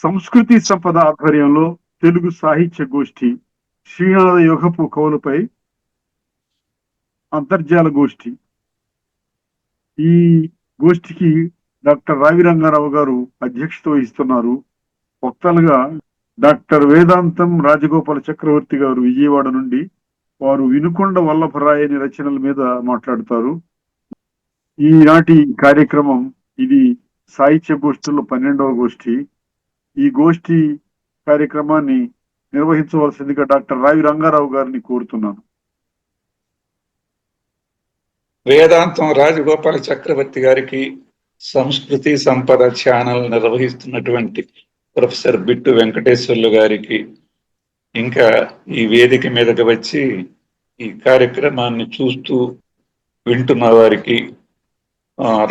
సంస్కృతి సంపద ఆధ్వర్యంలో తెలుగు సాహిత్య గోష్ఠి శ్రీనాథ యోగపు కవులపై అంతర్జాల గోష్ఠి. ఈ గోష్ఠికి డాక్టర్ రావి రంగారావు గారు అధ్యక్షత వహిస్తున్నారు. వక్తలుగా డాక్టర్ వేదాంతం రాజగోపాల చక్రవర్తి గారు విజయవాడ నుండి. వారు వినుకొండ వల్లభరాయని రచనల మీద మాట్లాడతారు. ఈనాటి కార్యక్రమం ఇది సాహిత్య గోష్ఠుల్లో 12వ గోష్ఠి. ఈ గోష్ఠి కార్యక్రమాన్ని నిర్వహించవలసిందిగా డాక్టర్ రావి రంగారావు గారిని కోరుతున్నాను. వేదాంతం రాజగోపాల చక్రవర్తి గారికి, సంస్కృతి సంపద ఛానల్ నిర్వహిస్తున్నటువంటి ప్రొఫెసర్ బిట్టు వెంకటేశ్వర్లు గారికి, ఇంకా ఈ వేదిక మీదకి వచ్చి ఈ కార్యక్రమాన్ని చూస్తూ వింటున్న వారికి,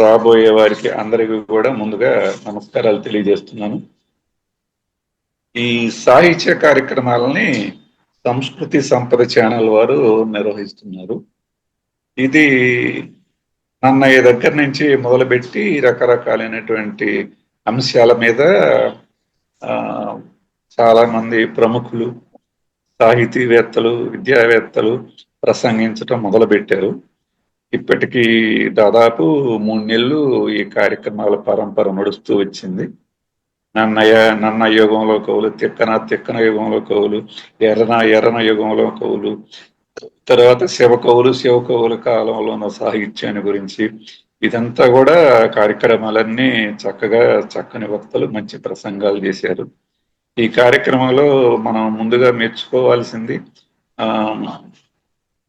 రాబోయే వారికి అందరికీ కూడా ముందుగా నమస్కారాలు తెలియజేస్తున్నాను. ఈ సాహిత్య కార్యక్రమాలని సంస్కృతి సంపద ఛానల్ వారు నిర్వహిస్తున్నారు. ఇది నన్నయ్య దగ్గర నుంచి మొదలుపెట్టి రకరకాలైనటువంటి అంశాల మీద చాలా మంది ప్రముఖులు, సాహితీవేత్తలు, విద్యావేత్తలు ప్రసంగించడం మొదలుపెట్టారు. ఇప్పటికీ దాదాపు 3 నెలలు ఈ కార్యక్రమాల పరంపర నడుస్తూ వచ్చింది. నన్న యుగంలో కవులు, తిక్కన యుగంలో కవులు, ఎర్రన యుగంలో కవులు, తర్వాత శివ కవుల కాలంలో ఉన్న సాహిత్యాన్ని గురించి, ఇదంతా కూడా కార్యక్రమాలన్నీ చక్కని వక్తలు మంచి ప్రసంగాలు చేశారు. ఈ కార్యక్రమంలో మనం ముందుగా మెచ్చుకోవాల్సింది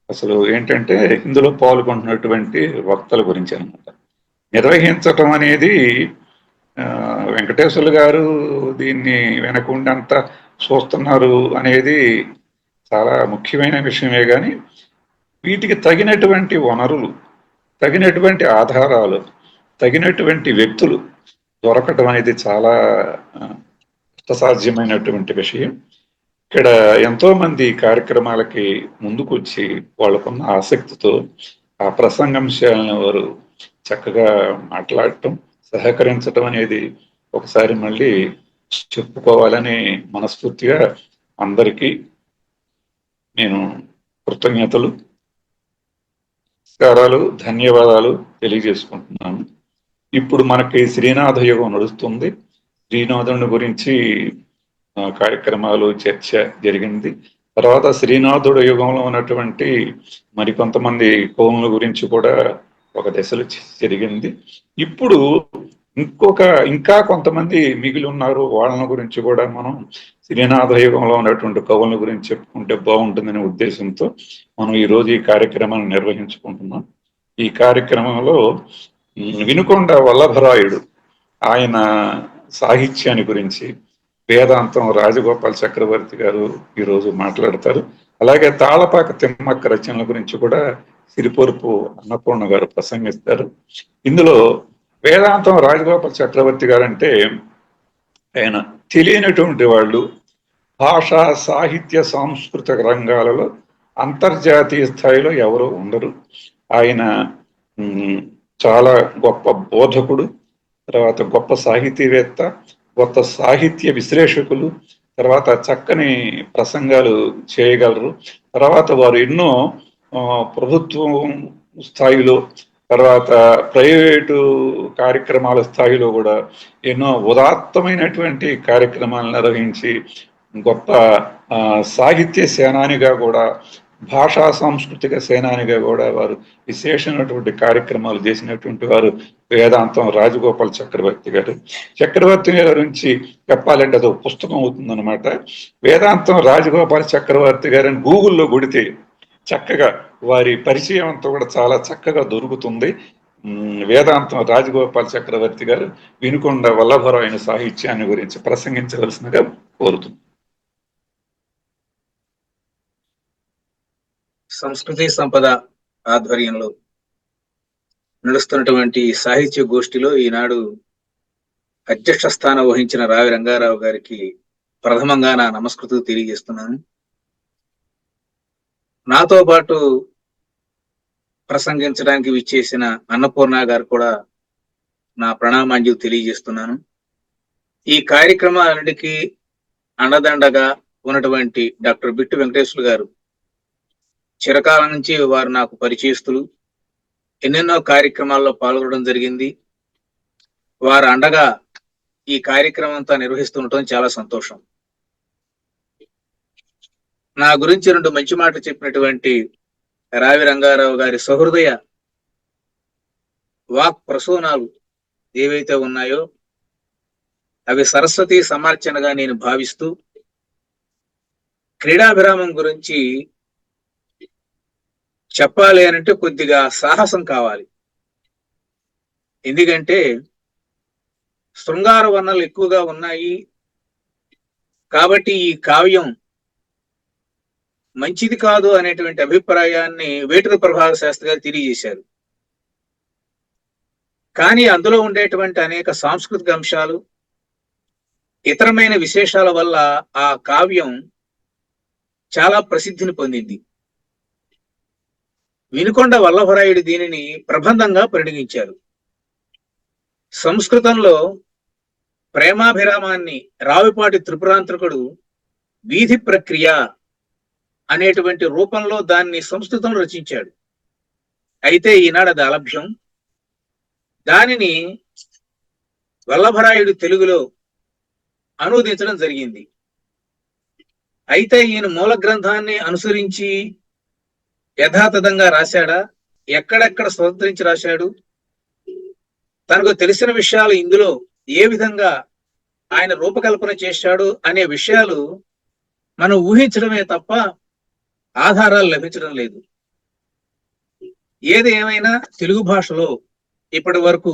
అసలు ఏంటంటే ఇందులో పాల్గొంటున్నటువంటి వక్తల గురించి అనమాట. నిర్వహించటం అనేది వెంకటేశ్వర్లు గారు దీన్ని వెనకుండంత చూస్తున్నారు అనేది చాలా ముఖ్యమైన విషయమే. కానీ వీటికి తగినటువంటి వనరులు, తగినటువంటి ఆధారాలు, తగినటువంటి వ్యక్తులు దొరకటం అనేది చాలా కష్టసాధ్యమైనటువంటి విషయం. ఇక్కడ ఎంతో మంది కార్యక్రమాలకి ముందుకు వచ్చి వాళ్ళకున్న ఆసక్తితో ఆ ప్రసంగాంశాలను వారు చక్కగా మాట్లాడటం, సహకరించటం అనేది ఒకసారి మళ్ళీ చెప్పుకోవాలని మనస్ఫూర్తిగా అందరికీ నేను కృతజ్ఞతలు, నమస్కారాలు, ధన్యవాదాలు తెలియజేసుకుంటున్నాను. ఇప్పుడు మనకి శ్రీనాథ యుగం నడుస్తుంది. శ్రీనాథుని గురించి కార్యక్రమాలు, చర్చ జరిగింది. తర్వాత శ్రీనాథుడు యుగంలో ఉన్నటువంటి మరికొంతమంది కవుల గురించి కూడా ఒక దశలో జరిగింది. ఇప్పుడు ఇంకా కొంతమంది మిగిలి ఉన్నారు. వాళ్ళ గురించి కూడా మనం శ్రీనాథ యుగంలో ఉన్నటువంటి కవుల గురించి చెప్పుకుంటే బాగుంటుందనే ఉద్దేశంతో మనం ఈరోజు ఈ కార్యక్రమాన్ని నిర్వహించుకుంటున్నాం. ఈ కార్యక్రమంలో వినుకొండ వల్లభరాయుడు, ఆయన సాహిత్యాన్ని గురించి వేదాంతం రాజగోపాల చక్రవర్తి గారు ఈరోజు మాట్లాడతారు. అలాగే తాళపాక తిమ్మక్క రచనల గురించి కూడా సిరిపొరుపు అన్నపూర్ణ గారు ప్రసంగిస్తారు. ఇందులో వేదాంతం రాజగోపాల చక్రవర్తి గారు అంటే ఆయన తెలియనటువంటి వాళ్ళు భాషా, సాహిత్య, సాంస్కృతిక రంగాలలో అంతర్జాతీయ స్థాయిలో ఎవరు ఉండరు. ఆయన చాలా గొప్ప బోధకుడు, తర్వాత గొప్ప సాహితీవేత్త, గొప్ప సాహిత్య విశ్లేషకులు, తర్వాత చక్కని ప్రసంగాలు చేయగలరు. తర్వాత వారు ఎన్నో ప్రభుత్వం స్థాయిలో, తర్వాత ప్రైవేటు కార్యక్రమాల స్థాయిలో కూడా ఎన్నో ఉదాత్తమైనటువంటి కార్యక్రమాలు నిర్వహించి గొప్ప సాహిత్య సేనానిగా కూడా, భాషా సాంస్కృతిక సేనానిగా కూడా వారు విశేషమైనటువంటి కార్యక్రమాలు చేసినటువంటి వారు వేదాంతం రాజగోపాల చక్రవర్తి గారు. చక్రవర్తి గారి గురించి చెప్పాలంటే అదో పుస్తకం అవుతుందన్నమాట. వేదాంతం రాజగోపాల చక్రవర్తి గారిని గూగుల్లో కొడితే చక్కగా వారి పరిచయం అంతా కూడా చాలా చక్కగా దొరుకుతుంది. వేదాంతం రాజగోపాల చక్రవర్తి గారు వినుకొండ వల్లభరాయని సాహిత్యాన్ని గురించి ప్రసంగించవలసిందిగా కోరుతుంది. సంస్కృతి సంపద ఆధ్వర్యంలో నడుస్తున్నటువంటి సాహిత్య గోష్ఠిలో ఈనాడు అధ్యక్ష స్థానం వహించిన రావి రంగారావు గారికి ప్రథమంగా నా నమస్కృతులు తెలియజేస్తున్నాను. నాతో పాటు ప్రసంగించడానికి విచ్చేసిన అన్నపూర్ణ గారు కూడా నా ప్రణామాంజలి తెలియజేస్తున్నాను. ఈ కార్యక్రమాలన్నిటికీ అండదండగా ఉన్నటువంటి డాక్టర్ బిట్టు వెంకటేశ్వర గారు చిరకాలం నుంచి వారు నాకు పరిచయస్తులు. ఎన్నెన్నో కార్యక్రమాల్లో పాల్గొనడం జరిగింది. వారు అండగా ఈ కార్యక్రమం అంతా నిర్వహిస్తుండటం చాలా సంతోషం. నా గురించి 2 మంచి మాటలు చెప్పినటువంటి రావి రంగారావు గారి సహృదయ వాక్ ప్రసూనాలు ఏవైతే ఉన్నాయో అవి సరస్వతి సమార్చనగా నేను భావిస్తూ, క్రీడాభిరామం గురించి చెప్పాలి అనంటే కొద్దిగా సాహసం కావాలి. ఎందుకంటే శృంగార వర్ణనలు ఎక్కువగా ఉన్నాయి కాబట్టి ఈ కావ్యం మంచిది కాదు అనేటువంటి అభిప్రాయాన్ని వేటూరి ప్రభాకర శాస్త్రి గారు తెలియజేశారు. కానీ అందులో ఉండేటువంటి అనేక సాంస్కృతిక అంశాలు, ఇతరమైన విశేషాల వల్ల ఆ కావ్యం చాలా ప్రసిద్ధిని పొందింది. వినుకొండ వల్లభరాయుడు దీనిని ప్రబంధంగా పరిగణించారు. సంస్కృతంలో ప్రేమాభిరామాన్ని రావిపాటి త్రిపురాంతకుడు వీధి ప్రక్రియ అనేటువంటి రూపంలో దాన్ని సంస్కృతంలో రచించాడు. అయితే ఈనాడు అది అలభ్యం. దానిని వల్లభరాయుడు తెలుగులో అనువదించడం జరిగింది. అయితే ఈయన మూల గ్రంథాన్ని అనుసరించి యథాతథంగా రాశాడా, ఎక్కడెక్కడ స్వతంత్రించి రాశాడు, తనకు తెలిసిన విషయాలు ఇందులో ఏ విధంగా ఆయన రూపకల్పన చేశాడు అనే విషయాలు మనం ఊహించడమే తప్ప ఆధారాలు లభించడం లేదు. ఏది ఏమైనా తెలుగు భాషలో ఇప్పటి వరకు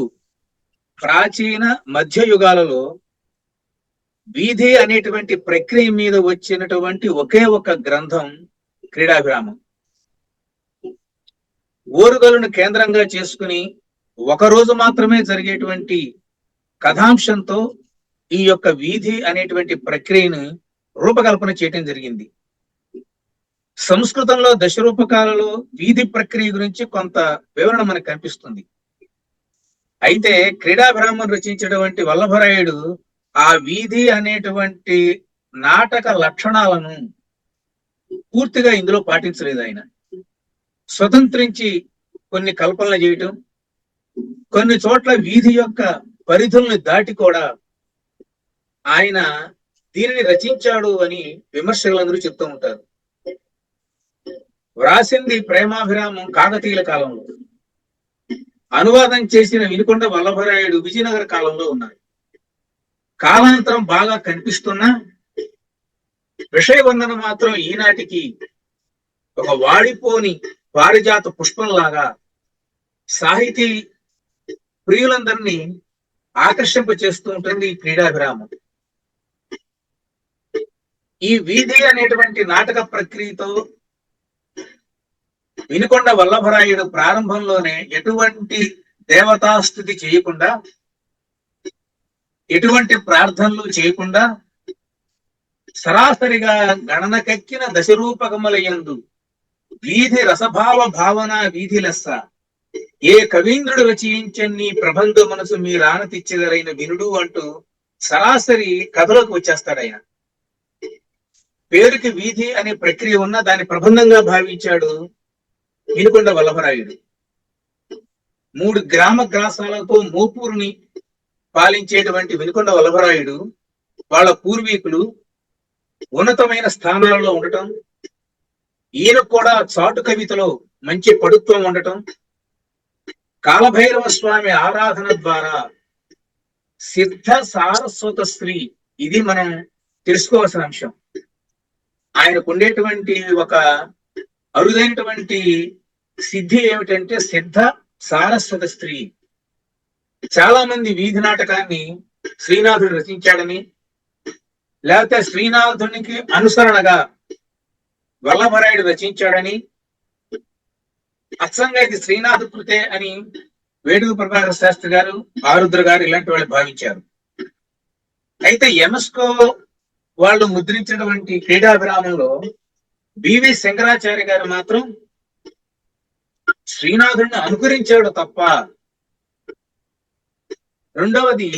ప్రాచీన మధ్య యుగాలలో వీధి అనేటువంటి ప్రక్రియ మీద వచ్చినటువంటి ఒకే ఒక గ్రంథం క్రీడాభిరామం. ఓరుగలను కేంద్రంగా చేసుకుని ఒకరోజు మాత్రమే జరిగేటువంటి కథాంశంతో ఈ యొక్క వీధి అనేటువంటి ప్రక్రియను రూపకల్పన చేయటం జరిగింది. సంస్కృతంలో దశరూపకాలలో వీధి ప్రక్రియ గురించి కొంత వివరణ మనకు కనిపిస్తుంది. అయితే క్రీడాభిరామం రచించినటువంటి వల్లభరాయుడు ఆ వీధి అనేటువంటి నాటక లక్షణాలను పూర్తిగా ఇందులో పాటించలేదు. ఆయన స్వతంత్రించి కొన్ని కల్పనలు చేయటం, కొన్ని చోట్ల వీధి యొక్క పరిధుల్ని దాటి కూడా ఆయన దీనిని రచించాడు అని విమర్శకులందరూ చెప్తూ ఉంటారు. వ్రాసింది ప్రేమాభిరామం కాకతీయుల కాలంలో, అనువాదం చేసిన వినుకొండ వల్లభరాయుడు విజయనగర కాలంలో ఉన్నారు. కాలాంతరం బాగా కనిపిస్తున్నా విషయవర్ణన మాత్రం ఈనాటికి ఒక వాడిపోని పారిజాత పుష్పంలాగా సాహితీ ప్రియులందరినీ ఆకర్షింప చేస్తూ ఉంటుంది ఈ క్రీడాభిరామం. ఈ వీధి అనేటువంటి నాటక ప్రక్రియతో వినుకొండ వల్లభరాయుడు ప్రారంభంలోనే ఎటువంటి దేవతాస్థుతి చేయకుండా, ఎటువంటి ప్రార్థనలు చేయకుండా సరాసరిగా గణనకెక్కిన దశరూపకములయందు వీధి రసభావ భావన వీధి లెస్స ఏ కవీంద్రుడు రచయించని ప్రబంధ మనసు మీరానతిచ్చెదరైన వినుడు అంటూ సరాసరి కథలోకి వచ్చేస్తాడు. ఆయన పేరుకి వీధి అనే ప్రక్రియ ఉన్న దాన్ని ప్రబంధంగా భావించాడు వినుకొండ వల్లభరాయుడు. 3 గ్రామ గ్రాసాలతో మోపూరుని పాలించేటువంటి వినుకొండ వల్లభరాయుడు వాళ్ళ పూర్వీకులు ఉన్నతమైన స్థానాలలో ఉండటం, ఈయన కూడా చాటు కవితలో మంచి పడుత్వం ఉండటం, కాలభైరవ స్వామి ఆరాధన ద్వారా సిద్ధ సారస్వత స్త్రీ, ఇది మనం తెలుసుకోవాల్సిన అంశం. ఆయనకు ఉండేటువంటి ఒక అరుదైనటువంటి సిద్ధి ఏమిటంటే సిద్ధ సారస్వత స్త్రీ. చాలా మంది వీధి నాటకాన్ని శ్రీనాథుడు రచించాడని, లేకపోతే శ్రీనాథునికి అనుసరణగా వల్లభరాయుడు రచించాడని, అచ్చంగా ఇది శ్రీనాథు కృతే అని వేటూరి ప్రభాకర శాస్త్రి గారు, ఆరుద్ర గారు ఇలాంటి వాళ్ళు భావించారు. అయితే యునెస్కో వాళ్ళు ముద్రించినటువంటి క్రీడాభిరామంలో బివి శంకరాచార్య గారు మాత్రం శ్రీనాథుడిని అనుకరించాడు తప్ప, రెండవది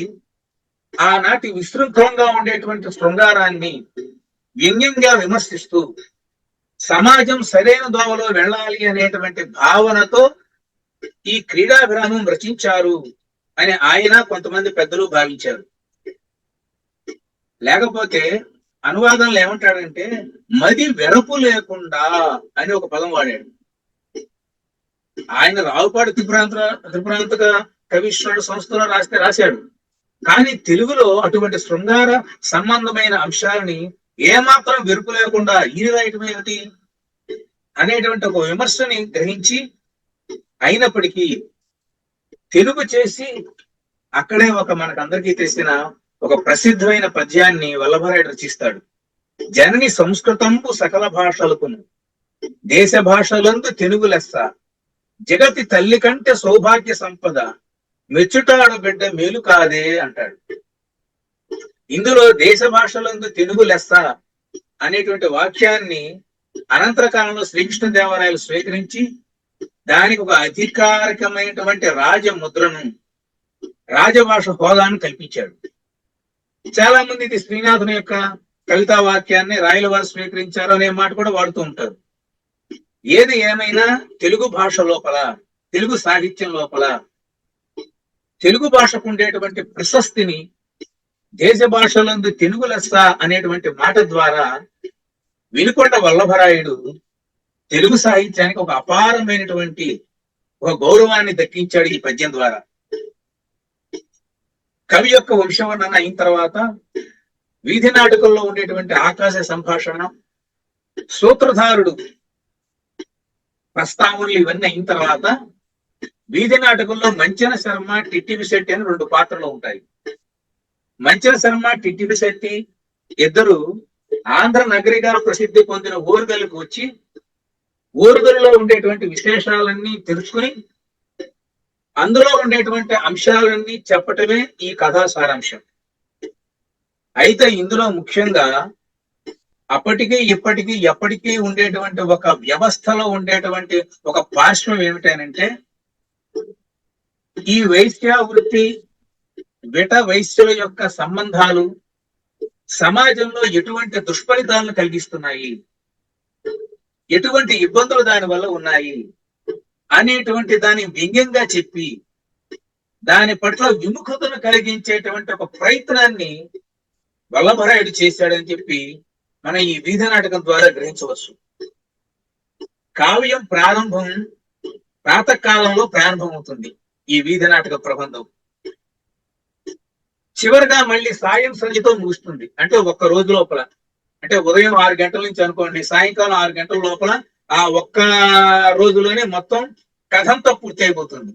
ఆనాటి విశృంఖలంగా ఉండేటువంటి శృంగారాన్ని వ్యంగ్యంగా విమర్శిస్తూ సమాజం సరైన దోవలో వెళ్ళాలి అనేటువంటి భావనతో ఈ క్రీడాభిరామం రచించారు అని ఆయన కొంతమంది పెద్దలు భావించారు. లేకపోతే అనువాదంలో ఏమంటాడంటే మది వెరపు లేకుండా అని ఒక పదం వాడాడు. ఆయన రావుపాటి త్రిపురాంతక కవీశ్వరుడు సంస్థలో రాశాడు. కానీ తెలుగులో అటువంటి శృంగార సంబంధమైన అంశాలని ఏమాత్రం వెరుపు లేకుండా ఇది రాయటం ఏమిటి అనేటువంటి ఒక విమర్శని గ్రహించి అయినప్పటికీ తెలుగు చేసి అక్కడే ఒక మనకందరికీ తెలిసిన ఒక ప్రసిద్ధమైన పద్యాన్ని వల్లభరాయుడు రచిస్తాడు. జనని సంస్కృతంబు సకల భాషలకును దేశ భాషలందు తెలుగు లెస్స జగతి తల్లి కంటే సౌభాగ్య సంపద మెచ్చుటాడు బిడ్డ మేలు కాదే అంటాడు. ఇందులో దేశ భాషలందు తెలుగు లెస్స అనేటువంటి వాక్యాన్ని అనంతర కాలంలో శ్రీకృష్ణదేవరాయలు స్వీకరించి దానికి ఒక అధికారికమైనటువంటి రాజముద్రను రాజభాష హోదాను కల్పించాడు. చాలా మంది ఇది శ్రీనాథుని యొక్క కవితా వాక్యాన్ని రాయల వారు స్వీకరించారు అనే మాట కూడా వాడుతూ ఉంటారు. ఏది ఏమైనా తెలుగు భాష లోపల, తెలుగు సాహిత్యం లోపల తెలుగు భాషకు ఉండేటువంటి ప్రశస్తిని దేశ భాషలందు తెలుగు లెస్స అనేటువంటి మాట ద్వారా వినుకొండ వల్లభరాయుడు తెలుగు సాహిత్యానికి ఒక అపారమైనటువంటి ఒక గౌరవాన్ని దక్కించాడు ఈ పద్యం ద్వారా. కవి యొక్క వంశవర్ణన అయిన తర్వాత వీధి నాటకంలో ఉండేటువంటి ఆకాశ సంభాషణ, సూత్రధారుడు ప్రస్తావనలు ఇవన్నీ అయిన తర్వాత వీధి నాటకంలో మంచెన శర్మ, టిట్టివి శెట్టి అని 2 పాత్రలు ఉంటాయి. మంచెన శర్మ, టిట్టివి శెట్టి ఇద్దరు ఆంధ్ర నగరిగా ప్రసిద్ధి పొందిన ఓరుగల్లుకు వచ్చి ఓరుగల్లులో ఉండేటువంటి విశేషాలన్నీ తెలుసుకుని అందులో ఉండేటువంటి అంశాలన్నీ చెప్పటమే ఈ కథా సారాంశం. అయితే ఇందులో ముఖ్యంగా అప్పటికీ ఇప్పటికీ ఎప్పటికీ ఉండేటువంటి ఒక వ్యవస్థలో ఉండేటువంటి ఒక పార్శ్వం ఏమిటనంటే ఈ వైశ్య వృత్తి విట వైశ్యుల యొక్క సంబంధాలు సమాజంలో ఎటువంటి దుష్ఫలితాలను కలిగిస్తున్నాయి, ఎటువంటి ఇబ్బందులు దాని వల్ల ఉన్నాయి అనేటువంటి దాన్ని వ్యంగ్యంగా చెప్పి దాని పట్ల విముఖతను కలిగించేటువంటి ఒక ప్రయత్నాన్ని వల్లభరాయుడు చేశాడని చెప్పి మనం ఈ వీధి నాటకం ద్వారా గ్రహించవచ్చు. కావ్యం ప్రారంభం ప్రాతకాలంలో ప్రారంభమవుతుంది ఈ వీధి నాటక ప్రబంధం. చివరిగా మళ్ళీ సాయం సంధ్యతో ముగుస్తుంది. అంటే ఒక్క రోజు లోపల, అంటే ఉదయం 6 గంటల నుంచి అనుకోండి, సాయంకాలం 6 గంటల లోపల ఆ ఒక్క రోజులోనే మొత్తం కథంతా పూర్తి అయిపోతుంది.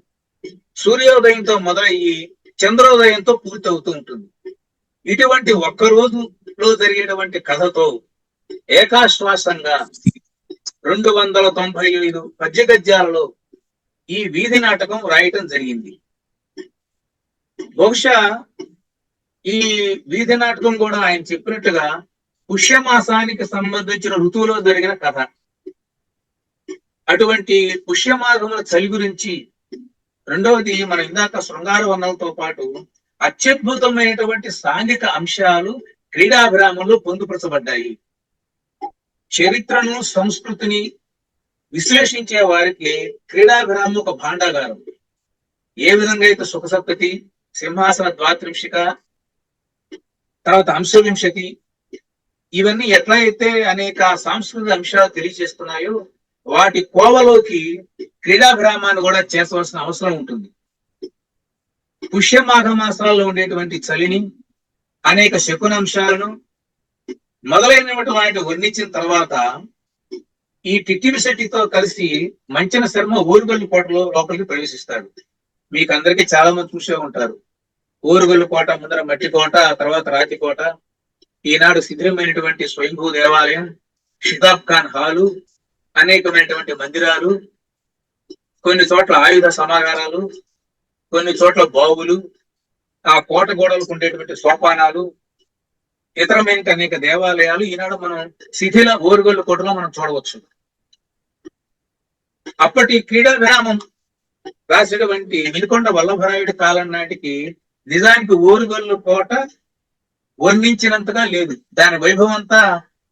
సూర్యోదయంతో మొదలయ్యి చంద్రోదయంతో పూర్తి అవుతూ ఉంటుంది. ఇటువంటి ఒక్క రోజులో జరిగేటువంటి కథతో ఏకాశ్వాసంగా 295 పద్య గద్యాలలో ఈ వీధి నాటకం రాయటం జరిగింది. బహుశా ఈ వీధి నాటకం కూడా ఆయన చెప్పినట్టుగా పుష్యమాసానికి సంబంధించిన ఋతువులో జరిగిన కథ. అటువంటి పుష్యమాసముల చలి గురించి, రెండవది మన ఇందాక శృంగార వర్ణనలతో పాటు అత్యద్భుతమైనటువంటి సాంఘిక అంశాలు క్రీడాభిరామంలో పొందుపరచబడ్డాయి. చరిత్రను సంస్కృతిని విశ్లేషించే వారికి క్రీడాభిరామం ఒక భాండాగారం. ఏ విధంగా అయితే సుఖసప్తతి, సింహాసన ద్వాత్రింశిక, తర్వాత అంశవింశతి ఇవన్నీ ఎట్లా అయితే అనేక సాంస్కృతిక అంశాలు తెలియజేస్తున్నాయో వాటి కోవలోకి క్రీడాభిరామాన్ని కూడా చేర్చవలసిన అవసరం ఉంటుంది. పుష్యమాఘ మాసాల్లో ఉండేటువంటి చలిని, అనేక శకునాంశాలను మొదలైనటువంటి వాటిని వర్ణించిన తర్వాత ఈ టిట్టివి శెట్టితో కలిసి మంచెన శర్మ ఓరుగల్లు కోటలో లోపలికి ప్రవేశిస్తాడు. మీకు అందరికీ చాలా మంది చూసే ఉంటారు. ఓరుగల్లు కోట ముందర మట్టి కోట, ఆ తర్వాత రాతి కోట, ఈనాడు శిథిలమైనటువంటి స్వయంభూ దేవాలయం, షితాబ్ ఖాన్ హాలు, అనేకమైనటువంటి మందిరాలు, కొన్ని చోట్ల ఆయుధ సమాగారాలు, కొన్ని చోట్ల బావులు, ఆ కోట గోడలకు ఉండేటువంటి సోపానాలు, ఇతరమైన అనేక దేవాలయాలు ఈనాడు మనం శిథిల ఓరుగల్లు కోటలో మనం చూడవచ్చు. అప్పటి క్రీడా విరామం రాసినటువంటి వినుకొండ వల్లభరాయుడి కాలం నాటికి నిజానికి ఓరుగల్లు కోట వర్ణించినంతగా లేదు, దాని వైభవం అంతా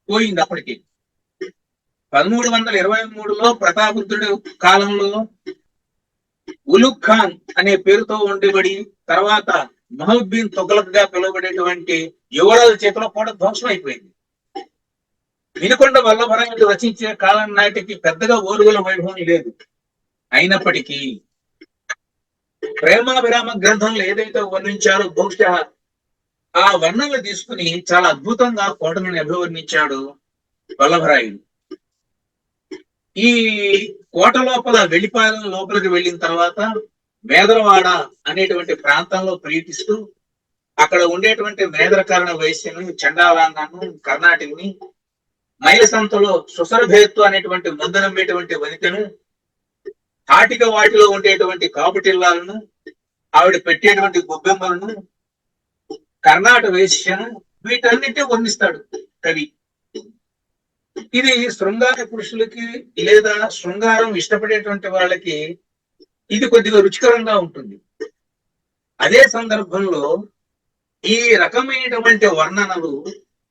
పోయింది అప్పటికి. 1323లో ప్రతాపరుద్రుడి కాలంలో ఉలుగ్ ఖాన్ అనే పేరుతో ఉండబడి తర్వాత మహబూబీన్ తుగ్లక్ గా పిలువబడేటువంటి యువరాజు చేతిలో కూడా ధ్వంసం అయిపోయింది. వినుకొండ వల్లభరాయుడు రచించే కాలం నాటికి పెద్దగా ఓరుగల వైభవం లేదు. అయినప్పటికీ ప్రేమాభిరామ గ్రంథంలో ఏదైతే వర్ణించారో బహుశా ఆ వర్ణనలు తీసుకుని చాలా అద్భుతంగా కోటను అభివర్ణించాడు వల్లభరాయుడు. ఈ కోట లోపల వెళ్లిపాలెం లోపలికి వెళ్ళిన తర్వాత మేదరవాడ అనేటువంటి ప్రాంతంలో పర్యటిస్తూ అక్కడ ఉండేటువంటి మేదరకరణ వైశ్యను, చండాలాంగాను, కర్ణాటిని, మైలసంతలో సుసరభేత్తు అనేటువంటి మందనమ్మేటువంటి వనితను, తాటిక వాటిలో ఉండేటువంటి కాపుటిల్లాలను, ఆవిడ పెట్టేటువంటి గొబ్బెమ్మలను, కర్ణాటక వేశ్యను, వీటన్నిటి వర్ణిస్తాడు కవి. ఇది శృంగార పురుషులకి లేదా శృంగారం ఇష్టపడేటువంటి వాళ్ళకి ఇది కొద్దిగా రుచికరంగా ఉంటుంది. అదే సందర్భంలో ఈ రకమైనటువంటి వర్ణనలు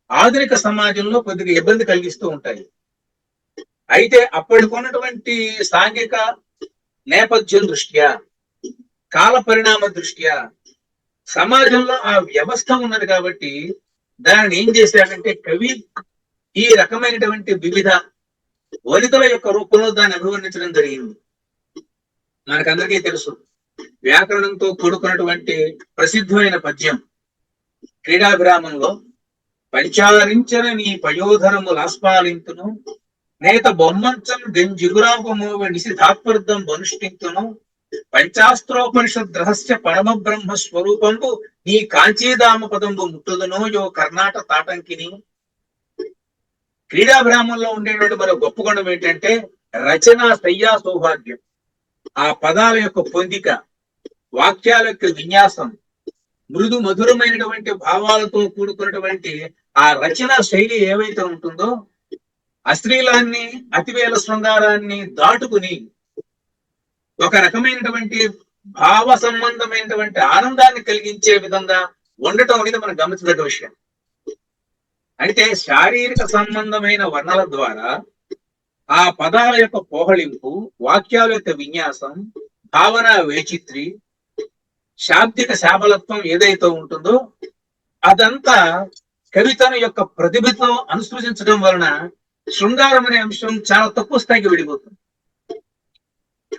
ఆధునిక సమాజంలో కొద్దిగా ఇబ్బంది కలిగిస్తూ ఉంటాయి. అయితే అప్పటికున్నటువంటి సాంఘిక నేపథ్యం దృష్ట్యా, కాల పరిణామ దృష్ట్యా సమాజంలో ఆ వ్యవస్థ ఉన్నది కాబట్టి దానిని ఏం చేశాడంటే కవి ఈ రకమైనటువంటి వివిధ వనితల యొక్క రూపంలో దాన్ని అభివర్ణించడం జరిగింది. మనకందరికీ తెలుసు, వ్యాకరణంతో కూడుకున్నటువంటి ప్రసిద్ధమైన పద్యం క్రీడాభిరామంలో పంచారించన నీ పయోధరము లాస్పాలింతును నేత బొమ్మంచం గంజిగురాపమోవ నిశిధాత్మర్థం అనుష్ఠింతును పంచాస్త్రోపనిషద్ రహస్య పరమ బ్రహ్మ స్వరూపంబు నీ కాంచీదామ పదంబు ముట్టుదునో యో కర్ణాట తాటంకిని. క్రీడాభిరామంలో ఉండేటువంటి మరో గొప్ప గుణం ఏంటంటే రచన శయ్యా సౌభాగ్యం. ఆ పదాల యొక్క పొందిక, వాక్యాల యొక్క విన్యాసం, మృదు మధురమైనటువంటి భావాలతో కూడుకున్నటువంటి ఆ రచన శైలి ఏవైతే ఉంటుందో అశ్లీలాన్ని, అతివేల శృంగారాన్ని దాటుకుని ఒక రకమైనటువంటి భావ సంబంధమైనటువంటి ఆనందాన్ని కలిగించే విధంగా ఉండటం అనేది మనం గమనించదగ్గ విషయం. అంటే శారీరక సంబంధమైన వర్ణల ద్వారా ఆ పదాల యొక్క పోహళింపు, వాక్యాల యొక్క విన్యాసం, భావన వైచిత్రి, శాబ్దిక శాబలత్వం ఏదైతే ఉంటుందో అదంతా కవితను యొక్క ప్రతిభతో అనుసృజించడం వలన శృంగారం అనే అంశం చాలా తక్కువ స్థాయికి వెళ్ళిపోతుంది.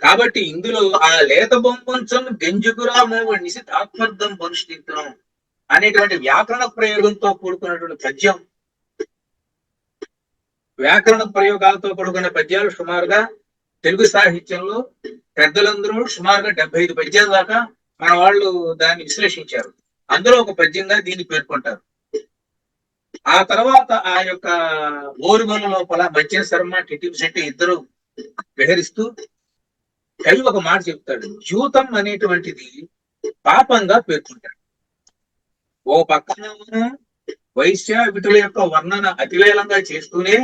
కాబట్టి ఇందులో ఆ లేత బొంబంచం గంజుగురా మోవ నిశితాత్మర్థం అనుష్ఠించడం అనేటువంటి వ్యాకరణ ప్రయోగంతో కూడుకున్నటువంటి పద్యం, వ్యాకరణ ప్రయోగాలతో కూడుకున్న పద్యాలు సుమారుగా తెలుగు సాహిత్యంలో పెద్దలందరూ సుమారుగా 75 పద్యాల దాకా మన వాళ్ళు దాన్ని విశ్లేషించారు. అందులో ఒక పద్యంగా దీన్ని పేర్కొంటారు. ఆ తర్వాత ఆ యొక్క ఓరుగల లోపల మధ్య శర్మ, టిటివి శెట్టి ఇద్దరు విహరిస్తూ కవి ఒక మాట చెప్తాడు. జూతం అనేటువంటిది పాపంగా పేర్కొంటాడు. ఓ పక్కన వైశ్య విటుల యొక్క వర్ణన అతివేలంగా చేస్తూనే,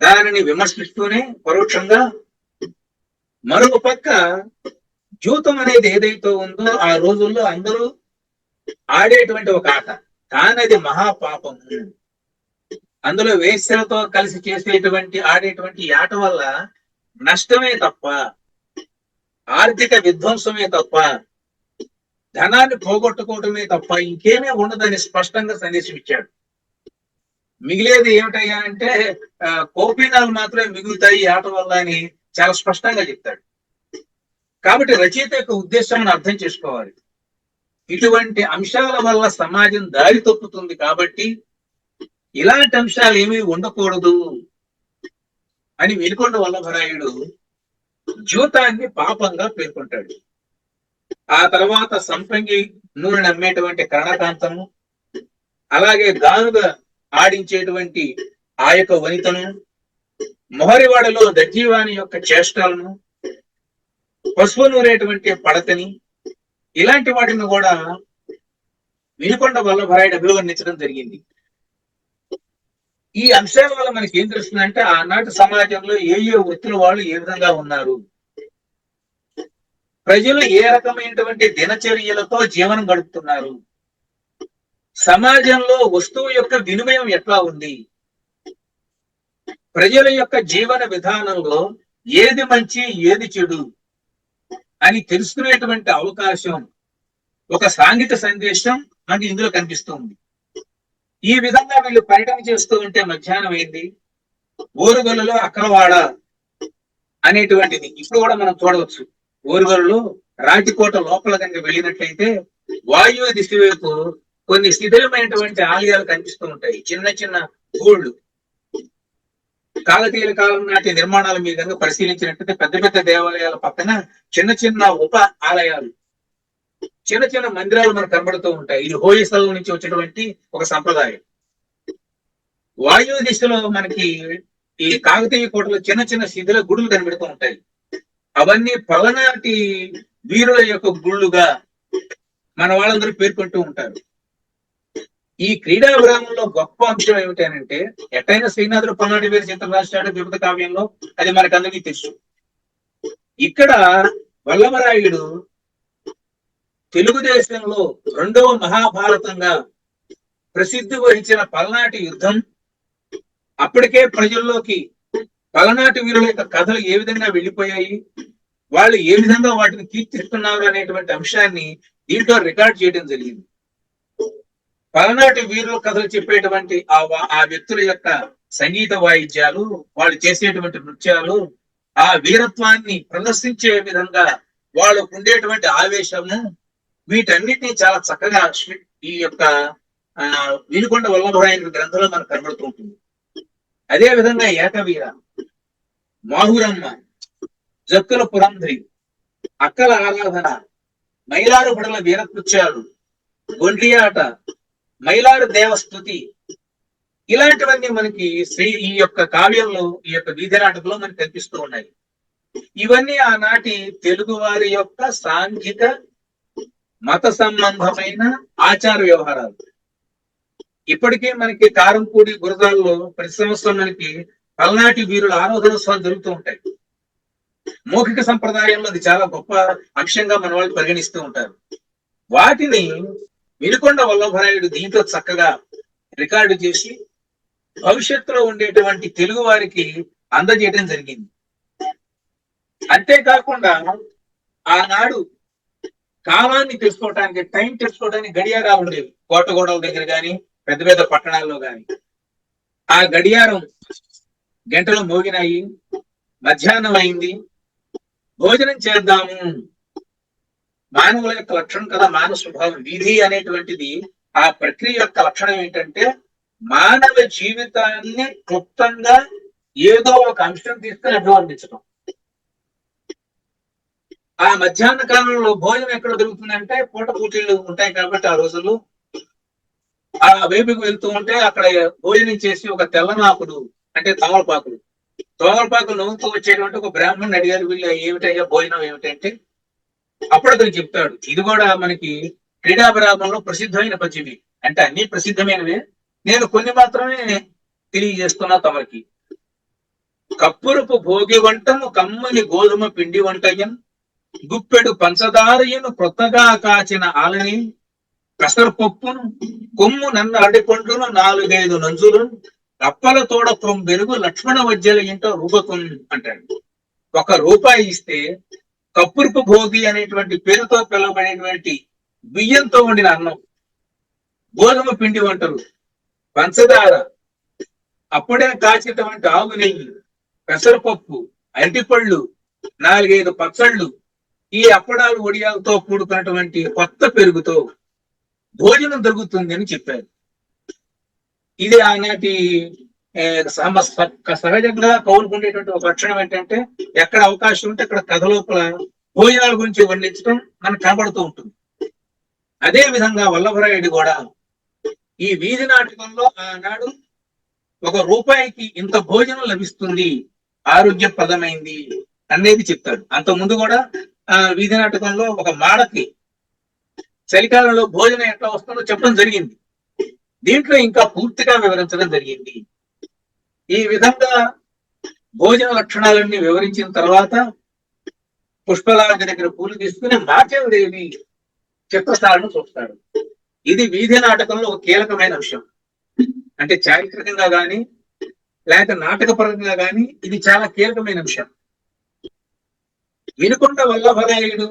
దానిని విమర్శిస్తూనే పరోక్షంగా, మరొక పక్క జూతం అనేది ఏదైతే ఉందో ఆ రోజుల్లో అందరూ ఆడేటువంటి ఒక ఆట, కానీ అది మహాపాపము. అందులో వేశ్యలతో కలిసి చేసేటువంటి ఆడేటువంటి ఈ ఆట వల్ల నష్టమే తప్ప, ఆర్థిక విధ్వంసమే తప్ప, ధనాన్ని పోగొట్టుకోవటమే తప్ప ఇంకేమీ ఉండదని స్పష్టంగా సందేశం ఇచ్చాడు. మిగిలేది ఏమిటయ్యా అంటే కోపీనాలు మాత్రమే మిగులుతాయి ఈ ఆట వల్ల అని చాలా స్పష్టంగా చెప్తాడు. కాబట్టి రచయిత యొక్క ఉద్దేశాన్ని అర్థం చేసుకోవాలి. ఇటువంటి అంశాల వల్ల సమాజం దారి తప్పుతుంది కాబట్టి ఇలాంటి అంశాలు ఏమీ ఉండకూడదు అని వినుకొండ వల్లభరాయుడు జూతాన్ని పాపంగా పేర్కొంటాడు. ఆ తర్వాత సంపంగి నూనె నమ్మేటువంటి కర్ణకాంతము, అలాగే గానుగా ఆడించేటువంటి ఆ యొక్క వనితను, మొహరివాడలో దజ్జీవాణి యొక్క చేష్టలను, పసుపు నూరేటువంటి పడతని, ఇలాంటి వాటిని కూడా వినుకొండ వల్లభరాయుడు అభివర్ణించడం జరిగింది. ఈ అంశాల వల్ల మనకి ఏం తెలుస్తుందంటే ఆనాటి సమాజంలో ఏ వృత్తుల వాళ్ళు ఏ విధంగా ఉన్నారు. ప్రజలు ఏ రకమైనటువంటి దినచర్యలతో జీవనం గడుపుతున్నారు, సమాజంలో వస్తువు యొక్క వినిమయం ఎట్లా ఉంది, ప్రజల యొక్క జీవన విధానంలో ఏది మంచి ఏది చెడు అని తెలుసుకునేటువంటి అవకాశం, ఒక సాంఘిక సందేశం మనకి ఇందులో కనిపిస్తుంది. ఈ విధంగా వీళ్ళు పర్యటన చేస్తూ ఉంటే మధ్యాహ్నం అయింది. ఓరుగల్లులో అక్రవాడ అనేటువంటిది ఇప్పుడు కూడా మనం చూడవచ్చు. ఓరుగల్లులో రాతికోట లోపల కనుక వెళ్ళినట్లయితే వాయువ్య దిశ వైపు కొన్ని శిథిలమైనటువంటి ఆలయాలు కనిపిస్తూ ఉంటాయి. చిన్న చిన్న గూళ్ళు, కాకతీయుల కాలం నాటి నిర్మాణాలు మీరు కనుక పరిశీలించినట్లయితే పెద్ద పెద్ద దేవాలయాల పక్కన చిన్న చిన్న ఉప ఆలయాలు, చిన్న చిన్న మందిరాలు మనకు కనబడుతూ ఉంటాయి. ఇది హోయసల నుంచి వచ్చినటువంటి ఒక సంప్రదాయం. వాయువు దిశలో మనకి ఈ కాకతీయ కోటలో చిన్న చిన్న శిథిల గుడులు కనబడుతూ ఉంటాయి. అవన్నీ పలనాటి వీరుల యొక్క గుళ్ళుగా మన వాళ్ళందరూ పేర్కొంటూ ఉంటారు. ఈ క్రీడా విరామంలో గొప్ప అంశం ఏమిటంటే, ఎట్టైనా శ్రీనాథుడు పల్నాటి వీర చిత్రం రాశాడు విభూత కావ్యంలో, అది మనకు అందరికీ తెలుసు. ఇక్కడ వల్లభరాయుడు తెలుగుదేశంలో రెండవ మహాభారతంగా ప్రసిద్ధి వహించిన పల్నాటి యుద్ధం, అప్పటికే ప్రజల్లోకి పలనాటి వీరుల యొక్క కథలు ఏ విధంగా వెళ్ళిపోయాయి, వాళ్ళు ఏ విధంగా వాటిని కీర్తిస్తున్నారు అనేటువంటి అంశాన్ని దీంట్లో రికార్డ్ చేయడం జరిగింది. పలనాటి వీరుల కథలు చెప్పేటువంటి ఆ వ్యక్తుల యొక్క సంగీత వాయిద్యాలు, వాళ్ళు చేసేటువంటి నృత్యాలు, ఆ వీరత్వాన్ని ప్రదర్శించే విధంగా వాళ్ళకు ఉండేటువంటి ఆవేశము, వీటన్నిటినీ చాలా చక్కగా ఈ యొక్క వినుకొండ వల్లభరాయుని గ్రంథంలో మనకు కనబడుతూ ఉంటుంది. అదే విధంగా ఏకవీర, మాహురమ్మ, జక్కుల పురంధ్రి, అక్కల ఆరాధన, మైలారు బుడల వీరకృత్యాలు, గొండ్లియాట, మైలారు దేవస్థుతి, ఇలాంటివన్నీ మనకి ఈ యొక్క కావ్యంలో, ఈ యొక్క వీధి నాటకంలో మనకు కనిపిస్తూ ఉన్నాయి. ఇవన్నీ ఆనాటి తెలుగు వారి యొక్క సాంఘిక మత సంబంధమైన ఆచార వ్యవహారాలు. ఇప్పటికే మనకి కారంపూడి గురజాల్లో ప్రతి సంవత్సరం మనకి పల్నాటి వీరుల ఆరాధనోత్సవాలు జరుగుతూ ఉంటాయి. మౌఖిక సంప్రదాయంలో అది చాలా గొప్ప అంశంగా మన వాళ్ళు పరిగణిస్తూ ఉంటారు. వాటిని వినుకొండ వల్లభరాయుడు దీంట్లో చక్కగా రికార్డు చేసి భవిష్యత్తులో ఉండేటువంటి తెలుగు వారికి అందజేయడం జరిగింది. అంతేకాకుండా ఆనాడు కాలాన్ని తెలుసుకోవడానికి, టైం తెలుసుకోవడానికి గడియారాలు ఉండేవి కోటగోడల దగ్గర కానీ పెద్ద పెద్ద పట్టణాల్లో కానీ. ఆ గడియారం గంటలు మోగినాయి, మధ్యాహ్నం అయింది, భోజనం చేద్దాము. మానవుల యొక్క లక్షణం కదా మానవ స్వభావం. విధి అనేటువంటిది ఆ ప్రక్రియ యొక్క లక్షణం ఏంటంటే, మానవ జీవితాన్ని క్లుప్తంగా ఏదో ఒక అంశం తీసుకుని అభివర్ణించడం. ఆ మధ్యాహ్న కాలంలో భోజనం ఎక్కడ దొరుకుతుందంటే, పూట పూటీలు ఉంటాయి కాబట్టి ఆ రోజుల్లో ఆ వైపుకి వెళ్తూ ఉంటే అక్కడ భోజనం చేసి ఒక తెల్లనాకుడు అంటే తోమలపాకులు నవ్వుతూ వచ్చేటువంటి ఒక బ్రాహ్మణుని అడిగారు, వీళ్ళు ఏమిటయ్యా భోజనం ఏమిటంటే, అప్పుడు అతను చెప్తాడు. ఇది కూడా మనకి క్రీడాభిరామంలో ప్రసిద్ధమైన పద్యమే. అంటే అన్ని ప్రసిద్ధమైనవే, నేను కొన్ని మాత్రమే తెలియజేస్తున్నా తమకి. కప్పురపు భోగి వంటము కమ్మని గోధుమ పిండి వంటయం, గుప్పెడు పంచదారయును కొత్తగా కాచిన ఆలని, పెసరపప్పును కొమ్ము నన్ను అరటిపండును 4-5 నంజులు, రప్పల తోడ వెలుగు లక్ష్మణ వజ్జల ఇంట రూపకం అంటాడు. 1 రూపాయి ఇస్తే కప్పురపు భోగి అనేటువంటి పేరుతో పిలువబడేటువంటి బియ్యంతో వండిన అన్నం, గోధుమ పిండి వంటలు, పంచదార, అప్పుడే కాచినటువంటి ఆవు నెయ్యి, పెసరపప్పు, అరటిపళ్ళు, 4-5 పచ్చళ్ళు, ఈ అప్పడాలు వడియాలతో కూడుకున్నటువంటి కొత్త పెరుగుతో భోజనం దొరుకుతుంది అని చెప్పారు. ఇది ఆనాటి సహజంగా కౌలుకుండేటువంటి ఒక లక్షణం ఏంటంటే, ఎక్కడ అవకాశం ఉంటే అక్కడ కథ లోపల భోజనాల గురించి వర్ణించడం మనకు కనబడుతూ ఉంటుంది. అదే విధంగా వల్లభరాయుడు కూడా ఈ వీధి నాటకంలో ఆనాడు 1 రూపాయికి ఇంత భోజనం లభిస్తుంది, ఆరోగ్యప్రదమైంది అనేది చెప్తాడు. అంత ముందు కూడా ఆ వీధి నాటకంలో ఒక మాడకి చలికాలంలో భోజనం ఎట్లా వస్తుందో చెప్పడం జరిగింది. దీంట్లో ఇంకా పూర్తిగా వివరించడం జరిగింది. ఈ విధంగా భోజన లక్షణాలన్నీ వివరించిన తర్వాత పుష్పలాంటి దగ్గర పూలు తీసుకుని మాచవదేవి చిత్రసాలను చూస్తాడు. ఇది వీధి నాటకంలో ఒక కీలకమైన అంశం. అంటే చారిత్రకంగా గాని లేక నాటకపరంగా గాని ఇది చాలా కీలకమైన అంశం. వినుకొండ వల్లభరాయుడు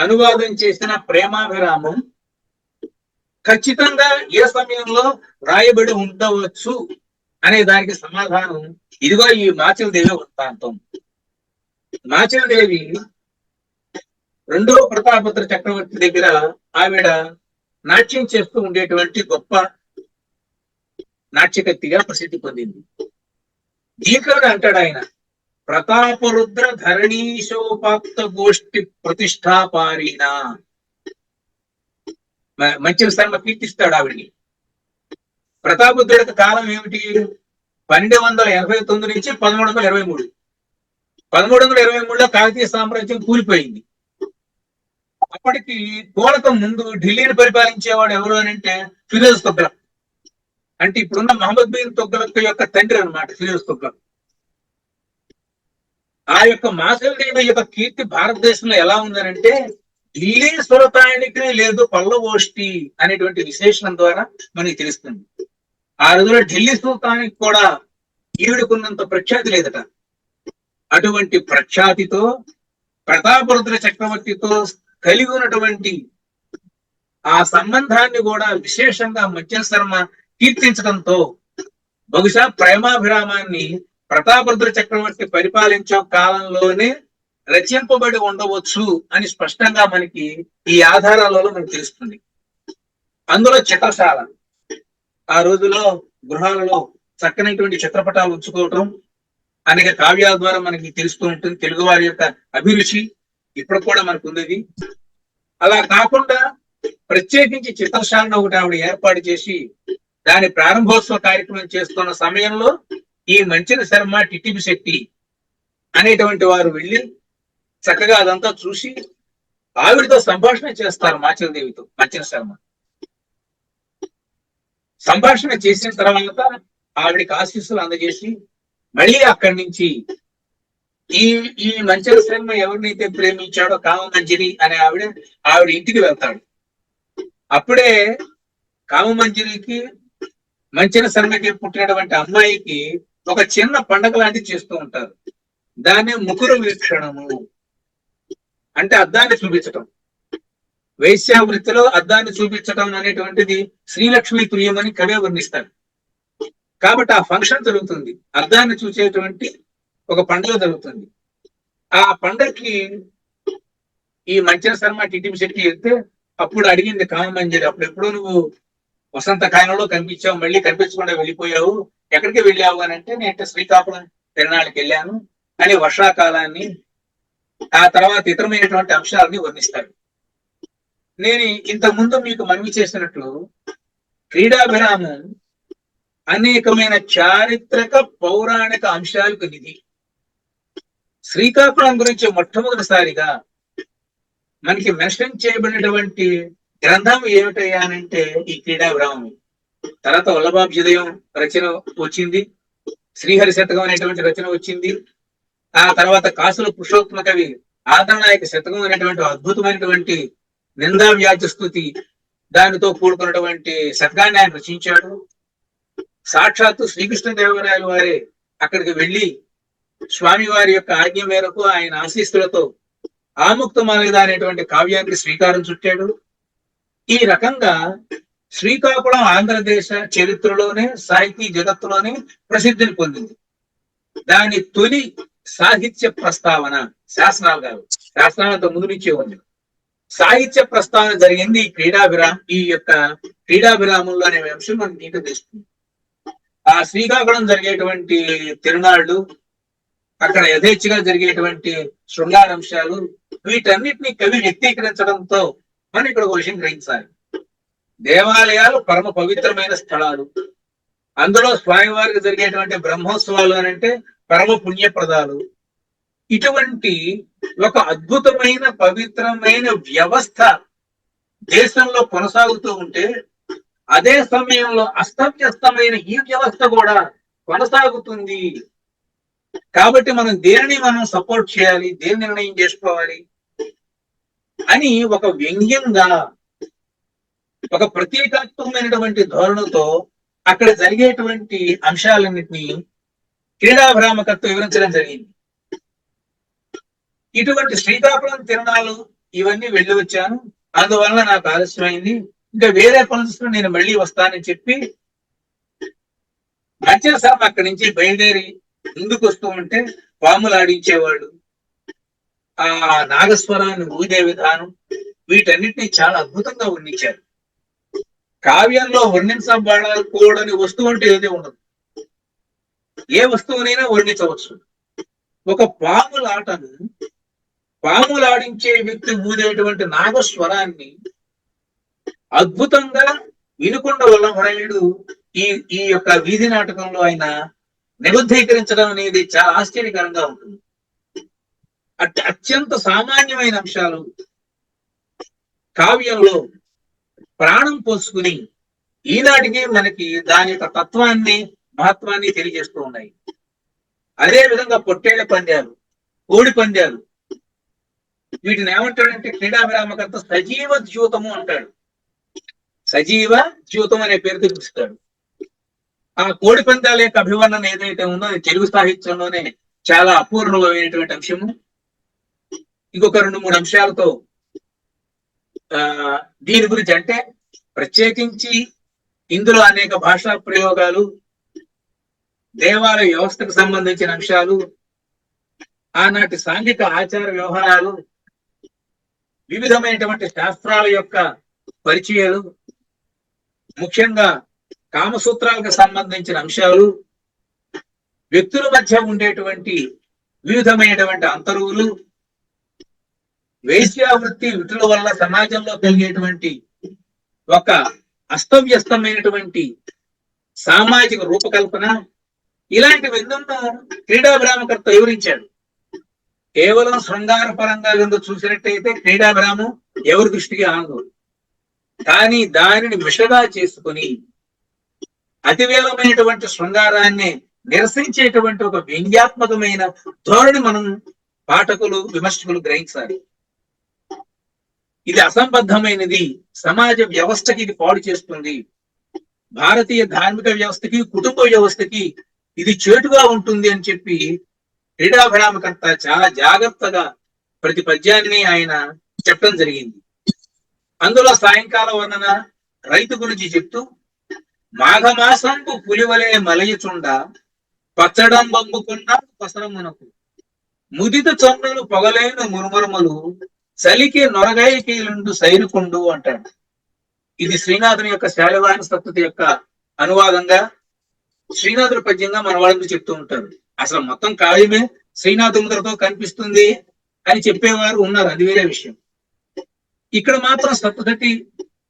అనువాదం చేసిన ప్రేమాభిరామం ఖచ్చితంగా ఏ సమయంలో రాయబడి ఉండవచ్చు అనే దానికి సమాధానం ఇదిగో ఈ మాచవదేవి వృత్తాంతం. మాచవదేవి రెండవ ప్రతాపరుద్ర చక్రవర్తి దగ్గర ఆవిడ నాట్యం చేస్తూ ఉండేటువంటి గొప్ప నాట్యకత్తిగా ప్రసిద్ధి పొందింది. దీకరుడు అంటాడు ఆయన, ప్రతాపరుద్ర ధరణీశోపాక్త గోష్ఠి ప్రతిష్టాపారీణ. మంచి శర్మ కీర్తిస్తాడు ఆవిడిని. ప్రతాపరుద్రుడికి కాలం ఏమిటి? 1289 నుంచి 1323. 1323లో కాకతీయ సామ్రాజ్యం కూలిపోయింది. అప్పటికి కోలకం ముందు ఢిల్లీని పరిపాలించేవాడు ఎవరు అని అంటే ఫిరోజ్ తుగ్లక్. అంటే ఇప్పుడున్న మహమ్మద్ బిన్ తుగ్లక్ యొక్క తండ్రి అన్నమాట ఫిరోజ్ తుగ్లక్. ఆ యొక్క మాచవదేవి యొక్క కీర్తి భారతదేశంలో ఎలా ఉందనంటే ఢిల్లీ సుల్తానికి లేదు పల్లవోష్టి అనేటువంటి విశేషణం ద్వారా మనకి తెలుస్తుంది. ఆ రోజులో ఢిల్లీ సుల్తానికి కూడా ఈవిడకున్నంత ప్రఖ్యాతి లేదట. అటువంటి ప్రఖ్యాతితో ప్రతాపరుద్ర చక్రవర్తితో కలిగి ఉన్నటువంటి ఆ సంబంధాన్ని కూడా విశేషంగా మధ్య శర్మ కీర్తించడంతో బహుశా ప్రేమాభిరామాన్ని ప్రతాపరుద్ర చక్రవర్తి పరిపాలించే కాలంలోనే రచింపబడి ఉండవచ్చు అని స్పష్టంగా మనకి ఈ ఆధారాలలో మనకు తెలుస్తుంది. అందులో చిత్రశాల, ఆ రోజుల్లో గృహాలలో చక్కనైనటువంటి చిత్రపటాలు ఉంచుకోవటం అనేక కావ్యాల ద్వారా మనకి తెలుస్తూ ఉంటుంది. తెలుగు వారి యొక్క అభిరుచి ఇప్పుడు కూడా మనకు ఉంది. అలా కాకుండా ప్రత్యేకించి చిత్రశాలను ఒకటి ఆవిడ ఏర్పాటు చేసి దాని ప్రారంభోత్సవ కార్యక్రమం చేస్తున్న సమయంలో ఈ మంచిన శర్మ, టిటిపి శెట్టి అనేటువంటి వారు వెళ్ళి చక్కగా అదంతా చూసి ఆవిడతో సంభాషణ చేస్తారు. మాచవదేవితో మంచిన శర్మ సంభాషణ చేసిన తర్వాత ఆవిడికి ఆశీస్సులు అందజేసి మళ్ళీ అక్కడి నుంచి ఈ మంచిన శర్మ ఎవరినైతే ప్రేమించాడో కామమంజరి అనే ఆవిడ ఇంటికి వెళ్తాడు. అప్పుడే కామమంజరికి మంచిన శర్మకి పుట్టినటువంటి అమ్మాయికి ఒక చిన్న పండగ లాంటిది చేస్తూ ఉంటారు. దాన్ని ముకుర వీక్షణము అంటే అద్దాన్ని చూపించటం. వేశ్యావృత్తిలో అద్దాన్ని చూపించటం అనేటువంటిది శ్రీలక్ష్మి తుల్యం అని కవే వర్ణిస్తాడు. కాబట్టి ఆ ఫంక్షన్ జరుగుతుంది, అద్దాన్ని చూసేటువంటి ఒక పండుగ జరుగుతుంది. ఆ పండగకి ఈ మంచిన శర్మ, టిటిపి శెట్టి వెళ్తే అప్పుడు అడిగింది కామమంజరి, అప్పుడు ఎప్పుడో నువ్వు వసంతకాలంలో కనిపించావు, మళ్ళీ కనిపించకుండా వెళ్ళిపోయావు, ఎక్కడికి వెళ్ళావు అని అంటే నేను శ్రీకాకుళం తిరణాలకు వెళ్ళాను అని వర్షాకాలాన్ని ఆ తర్వాత ఇతరమైనటువంటి అంశాలని వర్ణిస్తాడు. నేను ఇంతకు ముందు మీకు మనవి చేసినట్లు క్రీడాభిరామం అనేకమైన చారిత్రక పౌరాణిక అంశాలకు నిధి. శ్రీకాకుళం గురించి మొట్టమొదటిసారిగా మనకి మెన్షన్ చేయబడినటువంటి గ్రంథం ఏమిటయ్యానంటే ఈ క్రీడాభిరామం. తర్వాత వల్లభాభ్యుదయం రచన వచ్చింది, శ్రీహరి శతకం అనేటువంటి రచన వచ్చింది. ఆ తర్వాత కాసుల పురుషోత్తమ కవి ఆదరణాయక శతకం అనేటువంటి అద్భుతమైనటువంటి నిందా వ్యాజ్య స్తుతి దానితో కూడుకున్నటువంటి శతకాన్ని ఆయన రచించాడు. సాక్షాత్తు శ్రీకృష్ణదేవరాయలు వారే అక్కడికి వెళ్ళి స్వామి వారి యొక్క ఆజ్ఞ మేరకు ఆయన ఆశీస్సులతో ఆముక్తమాలిద అనేటువంటి కావ్యానికి శ్రీకారం చుట్టాడు. ఈ రకంగా శ్రీకాకుళం ఆంధ్రదేశ చరిత్రలోనే సాహితీ జగత్తులోనే ప్రసిద్ధిని పొందింది. దాని తొలి సాహిత్య ప్రస్తావన శాసనాలు గారు, శాసనాలతో ముందు నుంచే ఉంది. సాహిత్య ప్రస్తావన జరిగింది ఈ యొక్క క్రీడాభిరామంలో అనే అంశం మనకి నీకు తెలుస్తుంది. ఆ శ్రీకాకుళం జరిగేటువంటి తిరునాళ్ళు, అక్కడ యథేచ్ఛగా జరిగేటువంటి శృంగారంశాలు, వీటన్నిటిని కవి వ్యక్తీకరించడంతో మనం ఇక్కడ ఒక విషయం గ్రహించాలి. దేవాలయాలు పరమ పవిత్రమైన స్థలాలు, అందులో స్వామివారికి జరిగేటువంటి బ్రహ్మోత్సవాలు అని అంటే పరమ పుణ్యప్రదాలు. ఇటువంటి ఒక అద్భుతమైన పవిత్రమైన వ్యవస్థ దేశంలో కొనసాగుతూ ఉంటే అదే సమయంలో అస్తవ్యస్తమైన ఈ వ్యవస్థ కూడా కొనసాగుతుంది కాబట్టి మనం దేనిని మనం సపోర్ట్ చేయాలి, దేని నిర్ణయం చేసుకోవాలి అని ఒక వ్యంగ్యంగా, ఒక ప్రతీకాత్మకమైనటువంటి ధోరణితో అక్కడ జరిగేటువంటి అంశాలన్నింటినీ క్రీడాభిరామకర్త వివరించడం జరిగింది. ఇటువంటి శ్రీకాకుళం తిరణాలు ఇవన్నీ వెళ్ళి వచ్చాను, అందువల్ల నాకు ఆలస్యమైంది, ఇంకా వేరే పనులు నేను మళ్ళీ వస్తానని చెప్పి మధ్యాహ్నం అక్కడి నుంచి బయలుదేరి ముందుకు వస్తూ ఉంటే పాములు ఆడించేవాళ్ళు, ఆ నాగస్వరాన్ని ఊదే విధానం, వీటన్నిటిని చాలా అద్భుతంగా వర్ణించారు. కావ్యంలో వర్ణించబడకూడని వస్తువు అంటే ఏది ఉండదు, ఏ వస్తువునైనా వర్ణించవచ్చు. ఒక పాములాటను, పాములాడించే వ్యక్తి ఊదేటువంటి నాగస్వరాన్ని అద్భుతంగా వినుకొండ వల్లభరాయుడు ఈ యొక్క వీధి నాటకంలో ఆయన నిబద్ధీకరించడం అనేది చాలా ఆశ్చర్యకరంగా ఉంటుంది. అత్యంత సామాన్యమైన అంశాలు కావ్యంలో ప్రాణం పోసుకుని ఈనాటికి మనకి దాని యొక్క తత్వాన్ని, మహత్వాన్ని తెలియజేస్తూ ఉన్నాయి. అదే విధంగా పొట్టేళ్ల పందాలు, కోడి పందాలు, వీటిని ఏమంటాడంటే క్రీడాభిరామకర్త సజీవ ద్యూతము అంటాడు. సజీవ ద్యూతం అనే పేరుతో పిలుస్తాడు. ఆ కోడి పందాల యొక్క అభివర్ణన ఏదైతే ఉందో అది తెలుగు సాహిత్యంలోనే చాలా అపూర్వమైనటువంటి అంశము. ఇంకొక 2-3 అంశాలతో దీని గురించి, అంటే ప్రత్యేకించి ఇందులో అనేక భాషా ప్రయోగాలు, దేవాలయ వ్యవస్థకు సంబంధించిన అంశాలు, ఆనాటి సాంఘిక ఆచార వ్యవహారాలు, వివిధమైనటువంటి శాస్త్రాల యొక్క పరిచయాలు, ముఖ్యంగా కామసూత్రాలకు సంబంధించిన అంశాలు, వ్యక్తుల మధ్య ఉండేటువంటి వివిధమైనటువంటి అంతరువులు, వేశ్యావృత్తి విటుల వల్ల సమాజంలో కలిగేటువంటి ఒక అస్తవ్యస్తమైనటువంటి సామాజిక రూపకల్పన, ఇలాంటివెన్నో క్రీడాభిరామకర్త వివరించాడు. కేవలం శృంగార పరంగా కింద చూసినట్టయితే క్రీడాభిరామం ఎవరి దృష్టికి ఆనదు. కానీ దానిని మిషగా చేసుకుని అతివేలమైనటువంటి శృంగారాన్ని నిరసించేటువంటి ఒక వ్యంగ్యాత్మకమైన ధోరణి మనం పాఠకులు, విమర్శకులు గ్రహించాలి. ఇది అసంబద్ధమైనది, సమాజ వ్యవస్థకి ఇది పాడు చేస్తుంది, భారతీయ ధార్మిక వ్యవస్థకి, కుటుంబ వ్యవస్థకి ఇది చేటుగా ఉంటుంది అని చెప్పి క్రీడాభిరామకర్త చాలా జాగ్రత్తగా ప్రతి పద్యాన్ని ఆయన చెప్పడం జరిగింది. అందులో సాయంకాల వర్ణన రైతు గురించి చెప్తూ, మాఘమాసంపు పులివలే మలయచుండ పచ్చడం బంబుకున్న పసరమునకు ముదిత చొన్నలు పొగలేను మురుమరుమలు చలికి నొరగాయకీలుండు సైరుకుండు అంటాడు. ఇది శ్రీనాథుని యొక్క శాలివాహన సప్తతి యొక్క అనువాదంగా, శ్రీనాథుడి పద్యంగా మన వాళ్ళకి చెప్తూ ఉంటారు. అసలు మొత్తం కావ్యమే శ్రీనాథుడితో కనిపిస్తుంది అని చెప్పేవారు ఉన్నారు, అది వేరే విషయం. ఇక్కడ మాత్రం సప్తతి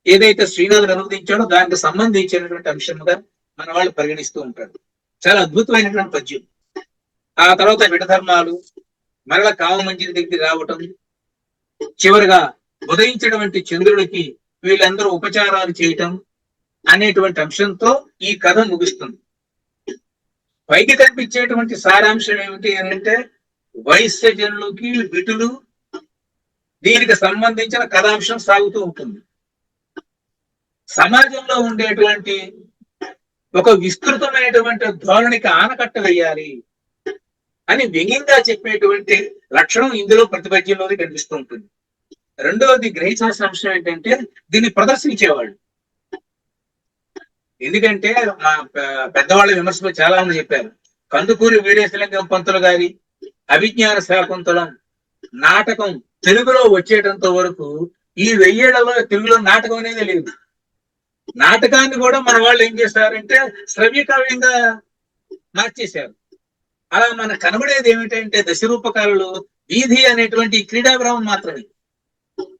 ఏదైతే శ్రీనాథుడు అనువదించాడో దానికి సంబంధించినటువంటి అంశంగా మన వాళ్ళు పరిగణిస్తూ ఉంటారు. చాలా అద్భుతమైనటువంటి పద్యం. ఆ తర్వాత విడధర్మాలు, మరల కామమంజిని దగ్గర రావటం, చివరిగా ఉదయించినటువంటి చంద్రుడికి వీళ్ళందరూ ఉపచారాలు చేయటం అనేటువంటి అంశంతో ఈ కథ ముగుస్తుంది. పైకి కనిపించేటువంటి సారాంశం ఏమిటి అంటే వైశ్య జనులకి విటులు, దీనికి సంబంధించిన కథాంశం సాగుతూ ఉంటుంది. సమాజంలో ఉండేటువంటి ఒక విస్తృతమైనటువంటి ధోరణికి ఆనకట్ట వేయాలి అని వ్యంగ్యంగా చెప్పేటువంటి లక్షణం ఇందులో ప్రతిపద్యంలోనే కనిపిస్తూ ఉంటుంది. రెండవది గ్రహించాల్సిన అంశం ఏంటంటే దీన్ని ప్రదర్శించేవాళ్ళు. ఎందుకంటే మా పెద్దవాళ్ళ విమర్శలు చాలా మంది చెప్పారు. కందుకూరి వీరేశలింగం పంతులు గారి అభిజ్ఞాన శాకుంతలం నాటకం తెలుగులో వచ్చేటంత వరకు ఈ 1000 ఏళ్లలో తెలుగులో నాటకం అనేది లేదు. నాటకాన్ని కూడా మన వాళ్ళు ఏం చేశారంటే శ్రవ్య కావ్యంగా మార్చేశారు. అలా మనకు కనబడేది ఏమిటంటే దశరూపకాలలో వీధి అనేటువంటి క్రీడాభిరామం మాత్రమే.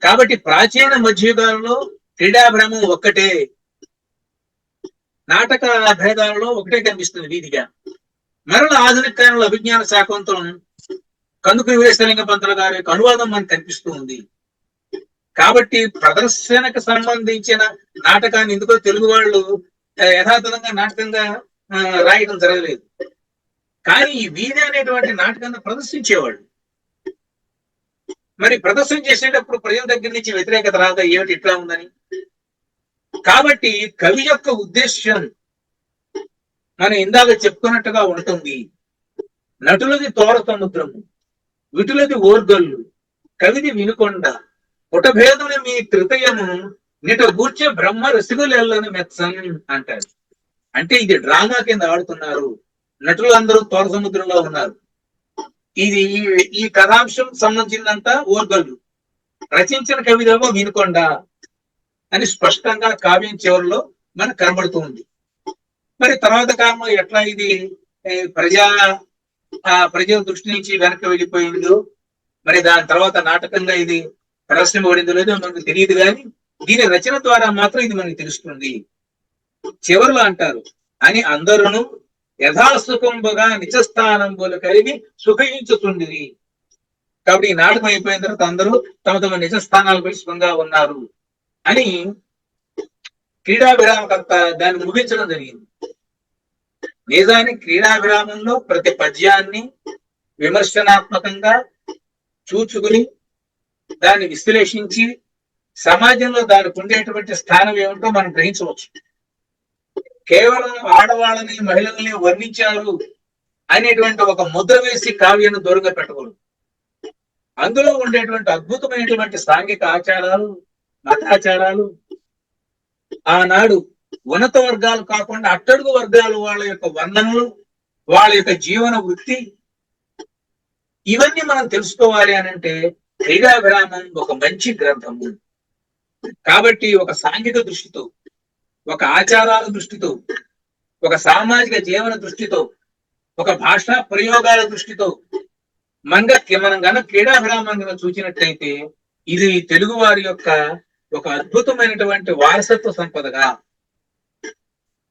కాబట్టి ప్రాచీన మధ్యయుగాలలో క్రీడాభిరామం ఒక్కటే, నాటక భేదాలలో ఒకటే కనిపిస్తుంది వీధిగా. మరల ఆధునిక కాలంలో అభిజ్ఞాన శాకుంతలం కందుకూరి వీరేశలింగ పంతులు గారి యొక్క అనువాదం మనకు కనిపిస్తూ ఉంది. కాబట్టి ప్రదర్శనకు సంబంధించిన నాటకాన్ని ఎందుకో తెలుగు వాళ్ళు యథాతథంగా నాటకంగా రాయడం జరగలేదు. కానీ ఈ వీధి అనేటువంటి నాటకాన్ని ప్రదర్శించేవాళ్ళు. మరి ప్రదర్శన చేసేటప్పుడు ప్రజల దగ్గర నుంచి వ్యతిరేకత రాదా, ఏమిటి ఇట్లా ఉందని? కాబట్టి కవి యొక్క ఉద్దేశ్యం మనం ఇందాక చెప్పుకున్నట్టుగా ఉంటుంది. నటులది తోర సముద్రము, విటులది ఓర్గల్లు, కవిది వినుకొండ, పుటభేదుని మీ తృతయము, నిట గూర్చే బ్రహ్మ రసిగులెల్లని మెత్సం అంటారు. అంటే ఇది డ్రామా కింద ఆడుతున్నారు, నటులందరూ తోర సముద్రంలో ఉన్నారు. ఇది ఈ కథాంశం సంబంధించినంత ఓర్గల్లు, రచించిన కవిదేమో వినుకొండ అని స్పష్టంగా కావ్యం చివరిలో మనకు కనబడుతూ ఉంది. మరి తర్వాత కాలంలో ఎట్లా ఇది ప్రజల దృష్టి నుంచి వెనక్కి వెళ్ళిపోయిందో, మరి దాని తర్వాత నాటకంగా ఇది ప్రదర్శింపబడిందో లేదో మనకు తెలియదు, కానీ దీని రచన ద్వారా మాత్రం ఇది మనకు తెలుస్తుంది. చివరిలో అంటారు, అని అందరూ యథాసుఖంబుగా నిజస్థానంబులు కలిగి సుఖయించుతుండిరి. కాబట్టి ఈ నాటకం అయిపోయిన తర్వాత అందరూ తమ తమ నిజ స్థానాలపై సుఖంగా ఉన్నారు అని క్రీడా విరామకర్త దాన్ని ముగించడం జరిగింది. నిజానికి క్రీడా విరామంలో ప్రతి పద్యాన్ని విమర్శనాత్మకంగా చూచుకుని దాన్ని విశ్లేషించి సమాజంలో దానికి ఉండేటువంటి స్థానం ఏమిటో మనం గ్రహించవచ్చు. కేవలం ఆడవాళ్ళని మహిళల్ని వర్ణించారు అనేటువంటి ఒక ముద్ర వేసి కావ్యాన్ని దూరంగా పెట్టకూడదు. అందులో ఉండేటువంటి అద్భుతమైనటువంటి సాంఘిక ఆచారాలు, మతాచారాలు, ఆనాడు ఉన్నత వర్గాలు కాకుండా అట్టడుగు వర్గాలు వాళ్ళ యొక్క వర్ణనలు, వాళ్ళ యొక్క జీవన వృత్తి, ఇవన్నీ మనం తెలుసుకోవాలి అని అంటే క్రీడా విరామం ఒక మంచి గ్రంథము. కాబట్టి ఒక సాంఘిక దృష్టితో, ఒక ఆచారాల దృష్టితో, ఒక సామాజిక జీవన దృష్టితో, ఒక భాషా ప్రయోగాల దృష్టితో మనం గన క్రీడా విరామాన్ని చూసినట్లయితే ఇది తెలుగు వారి యొక్క ఒక అద్భుతమైనటువంటి వారసత్వ సంపదగా,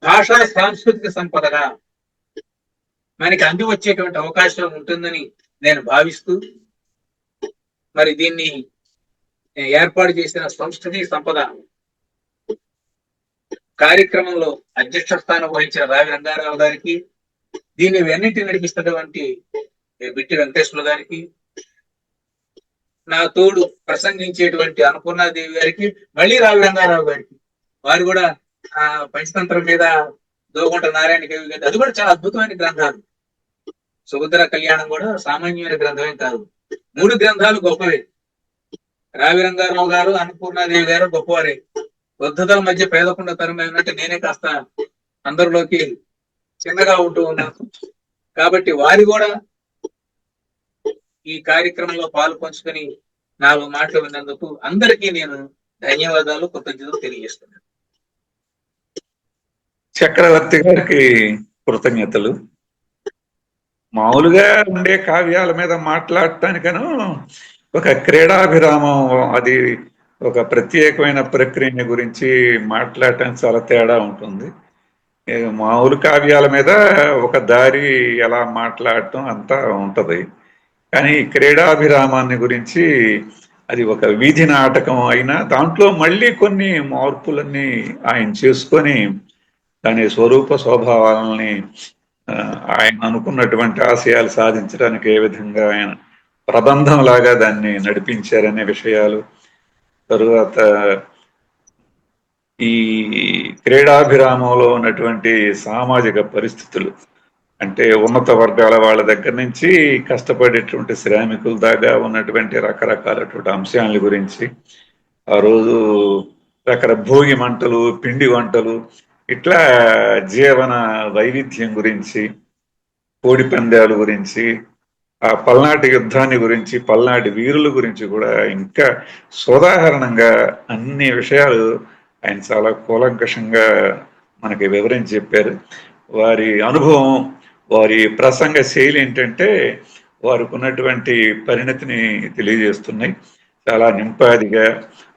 భాషా సాంస్కృతిక సంపదగా మనకి అంది వచ్చేటువంటి అవకాశం ఉంటుందని నేను భావిస్తూ, మరి దీన్ని ఏర్పాటు చేసిన సంస్కృతి సంపద కార్యక్రమంలో అధ్యక్ష స్థానం వహించిన రావి రంగారావు గారికి, దీన్ని వెన్నింటి నడిపిస్తున్నటువంటి బిట్టి వెంకటేశ్వర గారికి, నా తోడు ప్రసంగించేటువంటి అన్నపూర్ణాదేవి గారికి, మళ్ళీ రావి రంగారావు గారికి, వారు కూడా పంచతంత్రం మీద దోగుంట నారాయణ కవి గారి, అది కూడా చాలా అద్భుతమైన గ్రంథాలు. సుభద్ర కళ్యాణం కూడా సామాన్యమైన గ్రంథమే కాదు. 3 గ్రంథాలు గొప్పవే. రావి రంగారావు గారు, అన్నపూర్ణాదేవి గారు గొప్పవారే. వృద్ధతల మధ్య పేదకుండా తరమైనట్టు నేనే కాస్త అందరిలోకి చిన్నగా ఉంటూ ఉన్నాను. కాబట్టి వారి కూడా ఈ కార్యక్రమంలో పాలు పంచుకొని 4 మాటలు విన్నందుకు అందరికీ నేను ధన్యవాదాలు, కృతజ్ఞతలు తెలియజేస్తున్నాను. చక్రవర్తి గారికి కృతజ్ఞతలు. మామూలుగా ఉండే కావ్యాల మీద మాట్లాడటానికను ఒక క్రీడాభిరామం, అది ఒక ప్రత్యేకమైన ప్రక్రియని గురించి మాట్లాడటానికి చాలా తేడా ఉంటుంది. మామూలు కావ్యాల మీద ఒక దారి ఎలా మాట్లాడటం అంతా ఉంటది. కానీ క్రీడాభిరామాన్ని గురించి అది ఒక వీధి నాటకం అయినా దాంట్లో మళ్ళీ కొన్ని మార్పులన్నీ ఆయన చేసుకొని దాని స్వరూప స్వభావాలని ఆయన అనుకున్నటువంటి ఆశయాలు సాధించడానికి ఏ విధంగా ఆయన ప్రబంధం లాగా దాన్ని నడిపించారనే విషయాలు, తరువాత ఈ క్రీడాభిరామంలో ఉన్నటువంటి సామాజిక పరిస్థితులు, అంటే ఉన్నత వర్గాల వాళ్ళ దగ్గర నుంచి కష్టపడేటువంటి శ్రామికుల దాకా ఉన్నటువంటి రకరకాలటువంటి అంశాల గురించి, ఆ రోజు భోగి మంటలు, పిండి వంటలు, ఇట్లా జీవన వైవిధ్యం గురించి, కోడి పందాల గురించి, ఆ పల్నాటి యుద్ధాన్ని గురించి, పల్నాటి వీరుల గురించి కూడా ఇంకా సోదాహరణంగా అన్ని విషయాలు ఆయన చాలా కూలంకషంగా మనకి వివరించి చెప్పారు. వారి అనుభవం, వారి ప్రసంగ శైలి ఏంటంటే వారికి ఉన్నటువంటి పరిణతిని తెలియజేస్తున్నాయి. చాలా నింపాదిగా,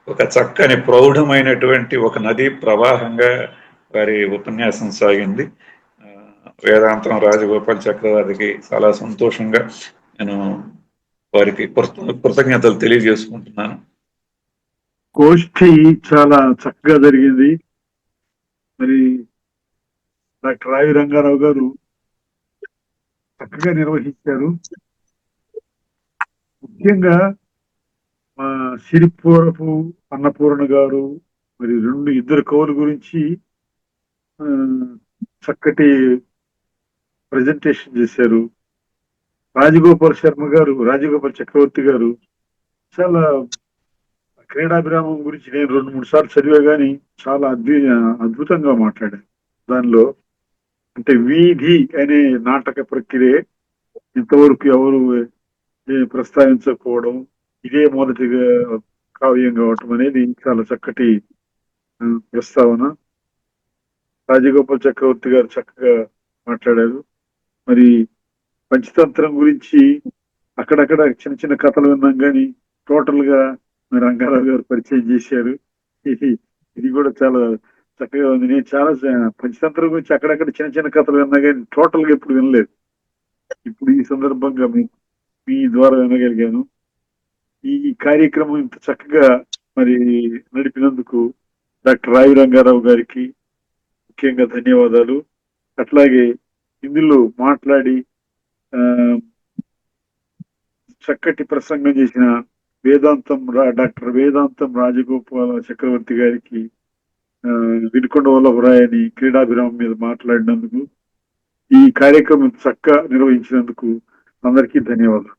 ఒక చక్కని ప్రౌఢమైనటువంటి ఒక నదీ ప్రవాహంగా వారి ఉపన్యాసం సాగింది. వేదాంతం రాజగోపాల్ చక్రవర్తికి చాలా సంతోషంగా నేను వారికి కృతజ్ఞతలు తెలియజేసుకుంటున్నాను. గోష్ఠి చాలా చక్కగా జరిగింది. మరి డాక్టర్ రావి రంగారావు గారు చక్కగా నిర్వహించారు. ముఖ్యంగా మా సిరిపురపు అన్నపూర్ణ గారు మరి ఇద్దరు కవుల గురించి ఆ, చక్కటి ప్రజెంటేషన్ చేశారు. రాజగోపాల్ చక్రవర్తి గారు చాలా క్రీడాభిరామం గురించి నేను 2-3 సార్లు చదివా గానీ చాలా అద్భుతంగా మాట్లాడారు. దానిలో అంటే వీధి అనే నాటక ప్రక్రియ ఇంతవరకు ఎవరు ప్రస్తావించకపోవడం, ఇదే మొదటిగా కావ్యం కావటం అనేది చాలా చక్కటి ప్రస్తావన. రాజగోపాల్ చక్రవర్తి గారు చక్కగా మాట్లాడారు. మరి పంచతంత్రం గురించి అక్కడక్కడ చిన్న చిన్న కథలు విన్నాం కానీ టోటల్ గా రంగారావు గారు పరిచయం చేశారు. ఇది కూడా చాలా చక్కగా ఉంది. నేను చాలా పంచతంత్రం గురించి అక్కడక్కడ చిన్న చిన్న కథలు విన్నా కానీ టోటల్ గా ఎప్పుడు వినలేదు. ఇప్పుడు ఈ సందర్భంగా మీ ద్వారా వినగలిగాను. ఈ కార్యక్రమం ఇంత చక్కగా మరి నడిపినందుకు డాక్టర్ రావి రంగారావు గారికి ముఖ్యంగా ధన్యవాదాలు. అట్లాగే ఇందులో మాట్లాడి చక్కటి ప్రసంగం చేసిన డాక్టర్ వేదాంతం రాజగోపాల చక్రవర్తి గారికి, వినుకొండ వల్లభరాయని క్రీడాభిరామం మీద మాట్లాడినందుకు, ఈ కార్యక్రమం చక్కగా నిర్వహించినందుకు అందరికీ ధన్యవాదాలు.